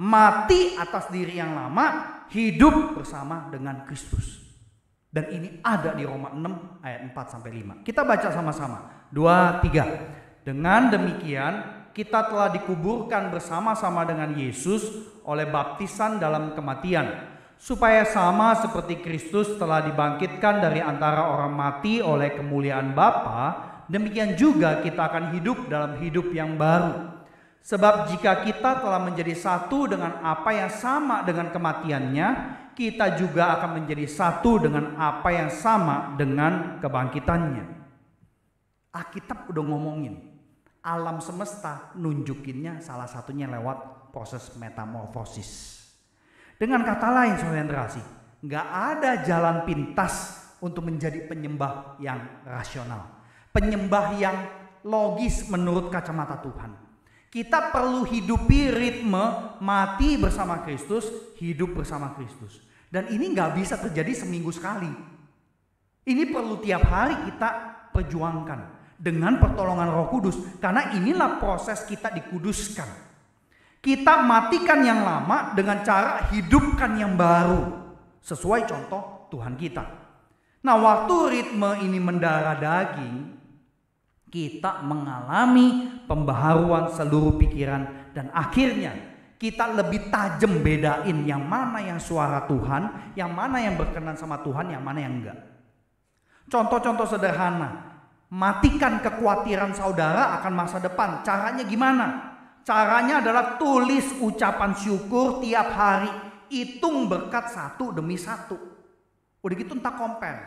mati atas diri yang lama, hidup bersama dengan Kristus. Dan ini ada di Roma 6 ayat 4-5. Kita baca sama-sama. 2, 3. Dengan demikian kita telah dikuburkan bersama-sama dengan Yesus oleh baptisan dalam kematian. Supaya sama seperti Kristus telah dibangkitkan dari antara orang mati oleh kemuliaan Bapa, demikian juga kita akan hidup dalam hidup yang baru. Sebab jika kita telah menjadi satu dengan apa yang sama dengan kematiannya, kita juga akan menjadi satu dengan apa yang sama dengan kebangkitannya. Alkitab udah ngomongin, alam semesta nunjukinnya salah satunya lewat proses metamorfosis. Dengan kata lain, saudara, nggak ada jalan pintas untuk menjadi penyembah yang rasional, penyembah yang logis menurut kacamata Tuhan. Kita perlu hidupi ritme mati bersama Kristus, hidup bersama Kristus. Dan ini gak bisa terjadi seminggu sekali. Ini perlu tiap hari kita perjuangkan dengan pertolongan Roh Kudus. Karena inilah proses kita dikuduskan. Kita matikan yang lama dengan cara hidupkan yang baru. Sesuai contoh Tuhan kita. Nah, waktu ritme ini mendarah daging, kita mengalami pembaharuan seluruh pikiran dan akhirnya kita lebih tajam bedain yang mana yang suara Tuhan, yang mana yang berkenan sama Tuhan, yang mana yang enggak. Contoh-contoh sederhana, matikan kekhawatiran saudara akan masa depan. Caranya gimana? Caranya adalah tulis ucapan syukur tiap hari. Hitung berkat satu demi satu. Udah gitu entah compare.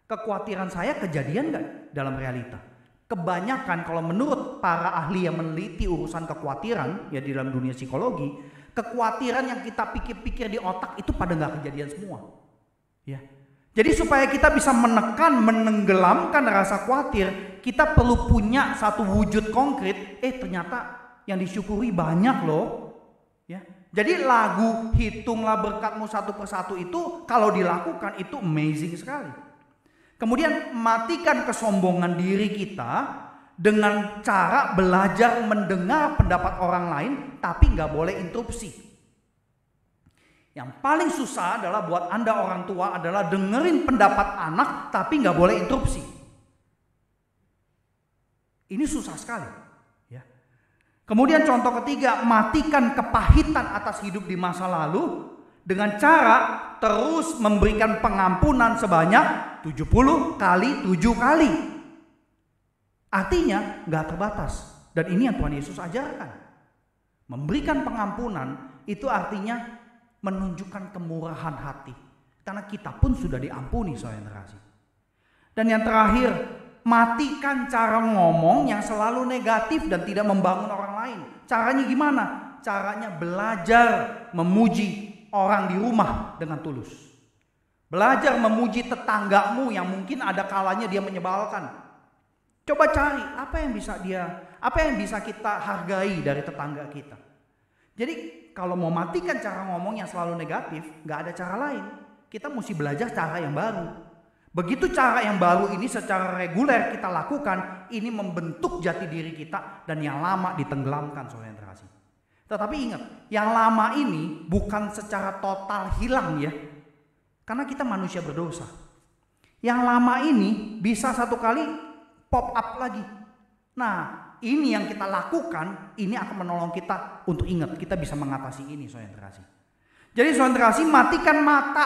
Kekhawatiran saya kejadian gak dalam realita? Kebanyakan kalau menurut para ahli yang meneliti urusan kekhawatiran ya di dalam dunia psikologi, kekhawatiran yang kita pikir-pikir di otak itu pada gak kejadian semua. Ya. Jadi supaya kita bisa menekan, menenggelamkan rasa khawatir, kita perlu punya satu wujud konkret. Ternyata yang disyukuri banyak loh. Ya. Jadi lagu hitunglah berkatmu satu persatu itu kalau dilakukan itu amazing sekali. Kemudian matikan kesombongan diri kita dengan cara belajar mendengar pendapat orang lain tapi gak boleh interupsi. Yang paling susah adalah buat Anda orang tua adalah dengerin pendapat anak tapi gak boleh interupsi. Ini susah sekali. Ya. Kemudian contoh ketiga, matikan kepahitan atas hidup di masa lalu dengan cara terus memberikan pengampunan sebanyak 70 kali 7 kali. Artinya gak terbatas. Dan ini yang Tuhan Yesus ajarkan. Memberikan pengampunan itu artinya menunjukkan kemurahan hati. Karena kita pun sudah diampuni, saudara yang terkasih. Dan yang terakhir, matikan cara ngomong yang selalu negatif dan tidak membangun orang lain. Caranya gimana? Caranya belajar memuji orang di rumah dengan tulus. Belajar memuji tetanggamu yang mungkin ada kalanya dia menyebalkan. Coba cari apa yang bisa kita hargai dari tetangga kita. Jadi kalau mau matikan cara ngomong yang selalu negatif, gak ada cara lain. Kita mesti belajar cara yang baru. Begitu cara yang baru ini secara reguler kita lakukan, ini membentuk jati diri kita dan yang lama ditenggelamkan, saudara yang terkasih. Tetapi ingat, yang lama ini bukan secara total hilang ya. Karena kita manusia berdosa. Yang lama ini bisa satu kali pop up lagi. Nah, ini yang kita lakukan, ini akan menolong kita untuk ingat, kita bisa mengatasi ini, saudara yang terkasih. Jadi saudara yang terkasih, matikan mata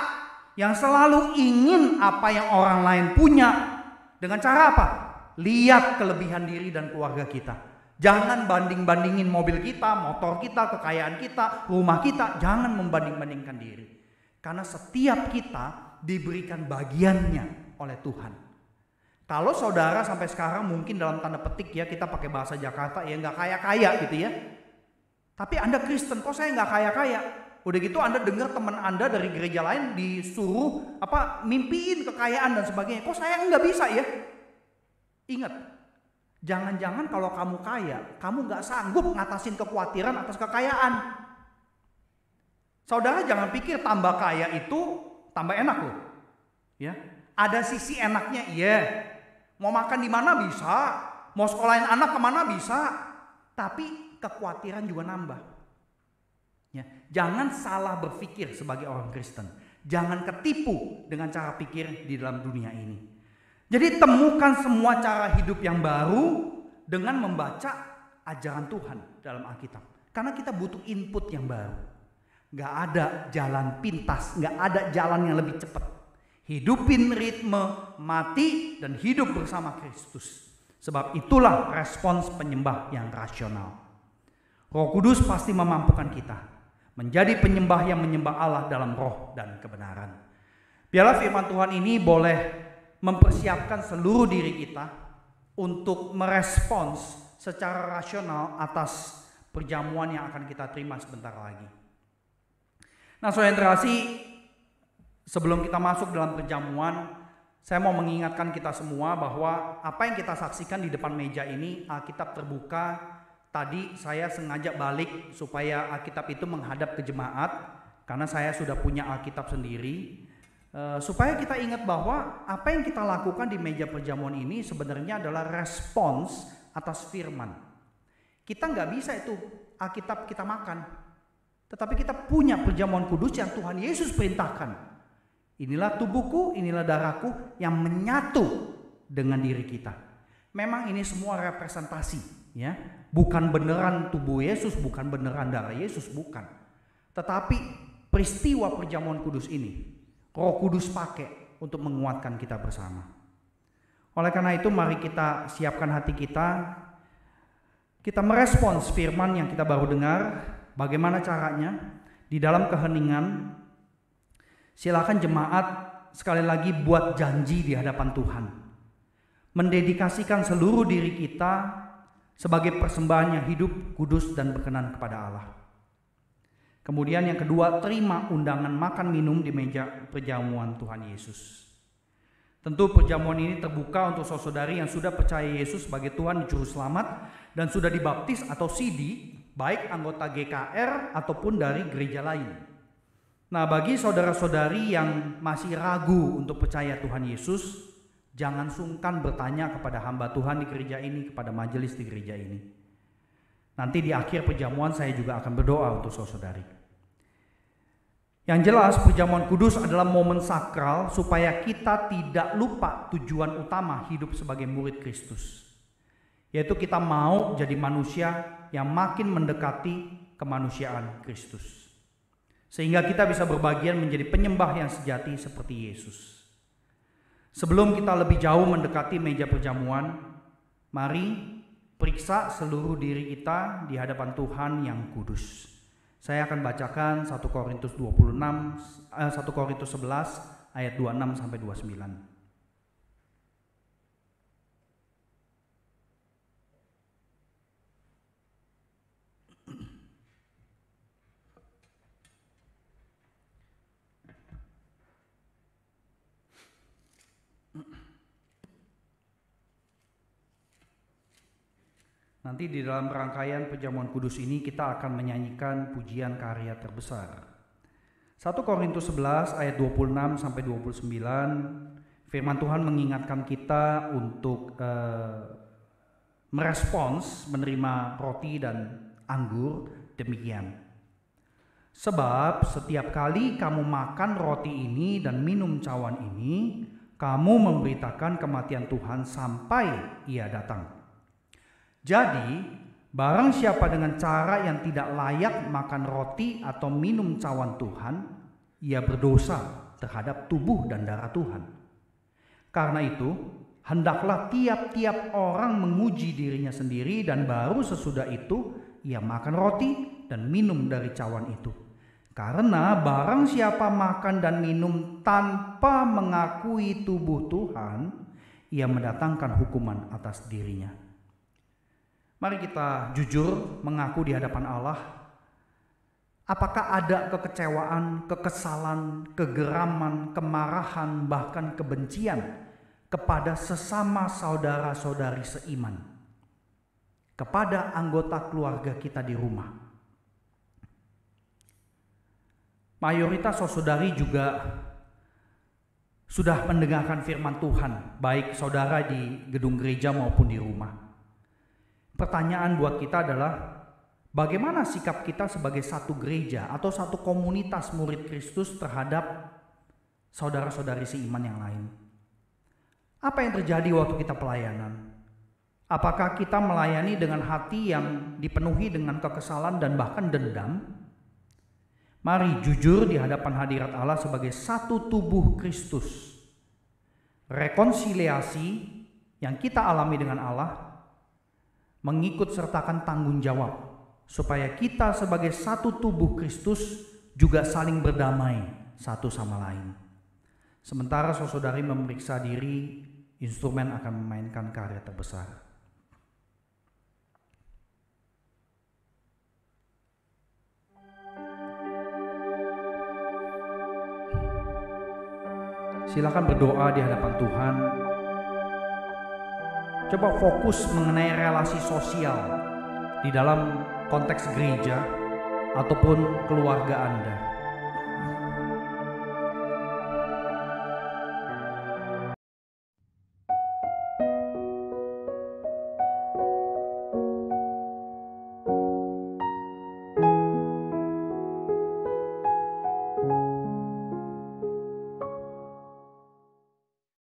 yang selalu ingin apa yang orang lain punya. Dengan cara apa? Lihat kelebihan diri dan keluarga kita. Jangan banding-bandingin mobil kita, motor kita, kekayaan kita, rumah kita. Jangan membanding-bandingkan diri. Karena setiap kita diberikan bagiannya oleh Tuhan. Kalau saudara sampai sekarang mungkin dalam tanda petik ya, kita pakai bahasa Jakarta ya nggak kaya-kaya gitu ya. Tapi Anda Kristen, kok saya nggak kaya-kaya? Udah gitu Anda dengar teman Anda dari gereja lain disuruh mimpiin kekayaan dan sebagainya. Kok saya nggak bisa ya? Ingat, jangan-jangan kalau kamu kaya, kamu nggak sanggup ngatasin kekhawatiran atas kekayaan. Saudara jangan pikir tambah kaya itu tambah enak loh. Ya, ada sisi enaknya iya. Mau makan di mana bisa, mau sekolahin anak kemana bisa, tapi kekhawatiran juga nambah. Ya, jangan salah berpikir sebagai orang Kristen. Jangan ketipu dengan cara pikir di dalam dunia ini. Jadi temukan semua cara hidup yang baru dengan membaca ajaran Tuhan dalam Alkitab. Karena kita butuh input yang baru. Gak ada jalan pintas, gak ada jalan yang lebih cepat. Hidupin ritme mati dan hidup bersama Kristus. Sebab itulah respons penyembah yang rasional. Roh Kudus pasti memampukan kita menjadi penyembah yang menyembah Allah dalam roh dan kebenaran. Biarlah firman Tuhan ini boleh mempersiapkan seluruh diri kita untuk merespons secara rasional atas perjamuan yang akan kita terima sebentar lagi. Nah, saudara yang terkasih, sebelum kita masuk dalam perjamuan, saya mau mengingatkan kita semua bahwa apa yang kita saksikan di depan meja ini, Alkitab terbuka. Tadi saya sengaja balik supaya Alkitab itu menghadap ke jemaat, karena saya sudah punya Alkitab sendiri. Supaya kita ingat bahwa apa yang kita lakukan di meja perjamuan ini sebenarnya adalah respons atas firman. Kita nggak bisa itu Alkitab kita makan. Tetapi kita punya perjamuan kudus yang Tuhan Yesus perintahkan. Inilah tubuhku, inilah darahku yang menyatu dengan diri kita. Memang ini semua representasi, ya. Bukan beneran tubuh Yesus, bukan beneran darah Yesus, bukan. Tetapi peristiwa perjamuan kudus ini, Roh Kudus pakai untuk menguatkan kita bersama. Oleh karena itu mari kita siapkan hati kita. kita merespons firman yang kita baru dengar. Bagaimana caranya? Di dalam keheningan, silakan jemaat sekali lagi buat janji di hadapan Tuhan. Mendedikasikan seluruh diri kita sebagai persembahan yang hidup, kudus, dan berkenan kepada Allah. Kemudian yang kedua, terima undangan makan minum di meja perjamuan Tuhan Yesus. Tentu perjamuan ini terbuka untuk saudari yang sudah percaya Yesus sebagai Tuhan dan Juru Selamat dan sudah dibaptis atau sidi, baik anggota GKR ataupun dari gereja lain. Nah, bagi saudara-saudari yang masih ragu untuk percaya Tuhan Yesus, jangan sungkan bertanya kepada hamba Tuhan di gereja ini, kepada majelis di gereja ini. Nanti di akhir perjamuan saya juga akan berdoa untuk saudari. Yang jelas perjamuan kudus adalah momen sakral supaya kita tidak lupa tujuan utama hidup sebagai murid Kristus. Yaitu kita mau jadi manusia yang makin mendekati kemanusiaan Kristus. Sehingga kita bisa berbagian menjadi penyembah yang sejati seperti Yesus. Sebelum kita lebih jauh mendekati meja perjamuan, mari periksa seluruh diri kita di hadapan Tuhan yang kudus. Saya akan bacakan 1 Korintus 11 ayat 26 sampai 29. Nanti di dalam rangkaian perjamuan kudus ini kita akan menyanyikan pujian karya terbesar. 1 Korintus 11 ayat 26 sampai 29, firman Tuhan mengingatkan kita untuk merespons menerima roti dan anggur demikian. Sebab setiap kali kamu makan roti ini dan minum cawan ini, kamu memberitakan kematian Tuhan sampai Ia datang. Jadi, barang siapa dengan cara yang tidak layak makan roti atau minum cawan Tuhan, ia berdosa terhadap tubuh dan darah Tuhan. Karena itu, hendaklah tiap-tiap orang menguji dirinya sendiri dan baru sesudah itu ia makan roti dan minum dari cawan itu. Karena barang siapa makan dan minum tanpa mengakui tubuh Tuhan, ia mendatangkan hukuman atas dirinya. Mari kita jujur mengaku di hadapan Allah. Apakah ada kekecewaan, kekesalan, kegeraman, kemarahan, bahkan kebencian kepada sesama saudara-saudari seiman, kepada anggota keluarga kita di rumah? Mayoritas saudari juga sudah mendengarkan firman Tuhan, baik saudara di gedung gereja maupun di rumah. Pertanyaan buat kita adalah, bagaimana sikap kita sebagai satu gereja atau satu komunitas murid Kristus terhadap saudara-saudari seiman yang lain? Apa yang terjadi waktu kita pelayanan? Apakah kita melayani dengan hati yang dipenuhi dengan kekesalan dan bahkan dendam? Mari jujur di hadapan hadirat Allah sebagai satu tubuh Kristus. Rekonsiliasi yang kita alami dengan Allah mengikut sertakan tanggung jawab supaya kita sebagai satu tubuh Kristus juga saling berdamai satu sama lain. Sementara saudari memeriksa diri, instrumen akan memainkan karya terbesar. Silakan berdoa di hadapan Tuhan. Coba fokus mengenai relasi sosial di dalam konteks gereja ataupun keluarga Anda.